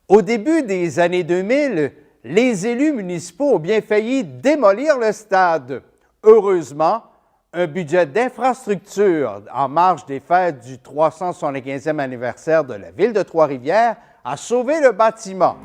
Au début des années 2000, les élus municipaux ont bien failli démolir le stade. Heureusement, un budget d'infrastructure en marge des fêtes du 375e anniversaire de la ville de Trois-Rivières a sauvé le bâtiment.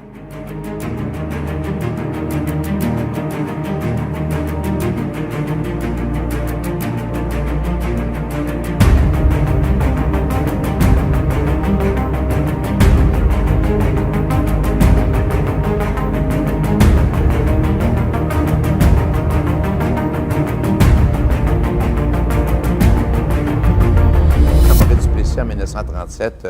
En 1937,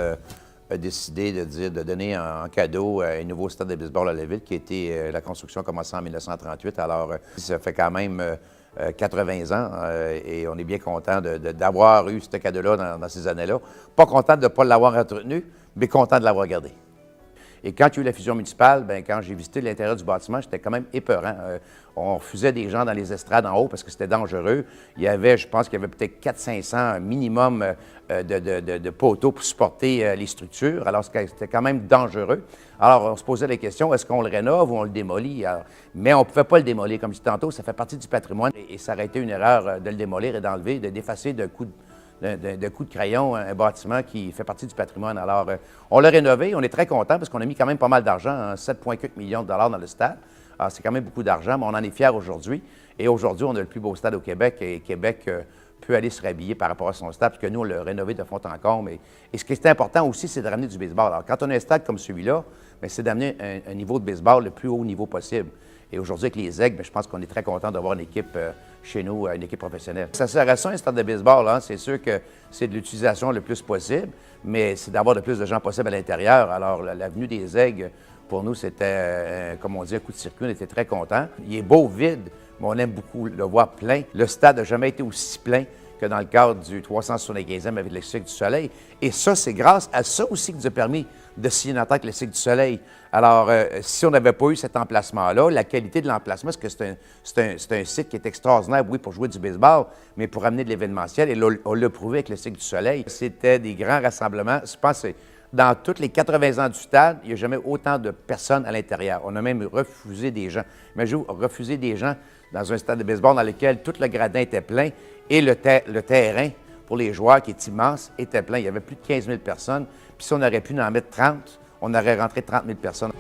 a décidé de donner en cadeau un nouveau stade de baseball à la ville, qui a été la construction a commencé en 1938. Alors, ça fait quand même 80 ans et on est bien content d'avoir eu ce cadeau-là dans ces années-là. Pas content de ne pas l'avoir entretenu, mais content de l'avoir gardé. Et quand il y a eu la fusion municipale, bien, quand j'ai visité l'intérieur du bâtiment, j'étais quand même épeurant. On refusait des gens dans les estrades en haut parce que c'était dangereux. Il y avait, je pense qu'il y avait peut-être 400-500 minimum de poteaux pour supporter les structures. Alors, c'était quand même dangereux. Alors, on se posait la question, est-ce qu'on le rénove ou on le démolit? Alors, mais on ne pouvait pas le démolir. Comme je disais tantôt, ça fait partie du patrimoine et ça aurait été une erreur de le démolir et d'enlever, d'effacer d'un coup de crayon un bâtiment qui fait partie du patrimoine. Alors, on l'a rénové, on est très content parce qu'on a mis quand même pas mal d'argent, 7,4 millions de dollars dans le stade. Alors, c'est quand même beaucoup d'argent, mais on en est fiers aujourd'hui. Et aujourd'hui, on a le plus beau stade au Québec et Québec peut aller se rhabiller par rapport à son stade, parce que nous, on l'a rénové de fond en comble. Et ce qui est important aussi, c'est de ramener du baseball. Alors, quand on a un stade comme celui-là, c'est d'amener un niveau de baseball le plus haut niveau possible. Et aujourd'hui, avec les Aigles, je pense qu'on est très content d'avoir une équipe chez nous, une équipe professionnelle. Ça sert à ça, un stade de baseball, hein? C'est sûr que c'est de l'utilisation le plus possible, mais c'est d'avoir le plus de gens possible à l'intérieur. Alors, l'avenue des Aigles, pour nous, c'était, comme on dit, un coup de circuit. On était très contents. Il est beau, vide, mais on aime beaucoup le voir plein. Le stade n'a jamais été aussi plein que dans le cadre du 375e avec le Cirque du Soleil. Et ça, c'est grâce à ça aussi qui nous a permis de signer une entente avec le Cirque du Soleil. Alors, si on n'avait pas eu cet emplacement-là, la qualité de l'emplacement, parce que c'est un site qui est extraordinaire, oui, pour jouer du baseball, mais pour amener de l'événementiel, et on l'a prouvé avec le Cirque du Soleil. C'était des grands rassemblements. Je pense que dans tous les 80 ans du stade, il n'y a jamais autant de personnes à l'intérieur. On a même refusé des gens. Imaginez, refuser des gens dans un stade de baseball dans lequel tout le gradin était plein et le terrain pour les joueurs, qui est immense, était plein. Il y avait plus de 15 000 personnes. Puis si on aurait pu en mettre 30, on aurait rentré 30 000 personnes.